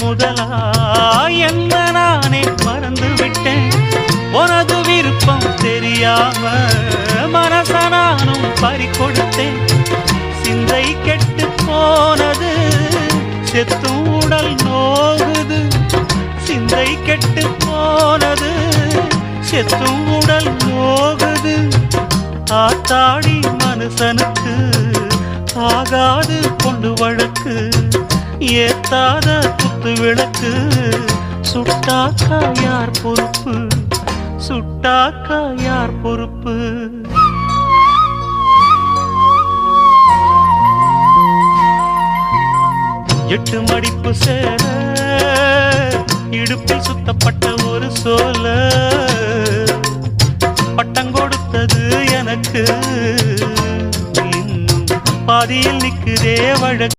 முதலா என்ன நானே மறந்து விட்டேன். உனது விருப்பம் தெரியாம மனச நானும் பறிகொடுத்தேன். சிந்தை கெட்டு போனது செத்தும் உடல் நோகுது. சிந்தை கெட்டு போனது செத்தும் உடல் நோகுது. ஆத்தாடி மனுஷனுக்கு ஆகாது கொண்டு வழக்கு. ஏத்தாத குத்து விளக்கு சுட்டாக்கா யார் பொறுப்பு? சுட்டாக்கா யார் பொறுப்பு? எட்டு மடிப்பு சேர இடுப்பில் சுத்தப்பட்ட ஒரு சோல பட்டம் கொடுத்தது எனக்கு. இன்னும் பாதியில் நிற்குதே வழக்கு.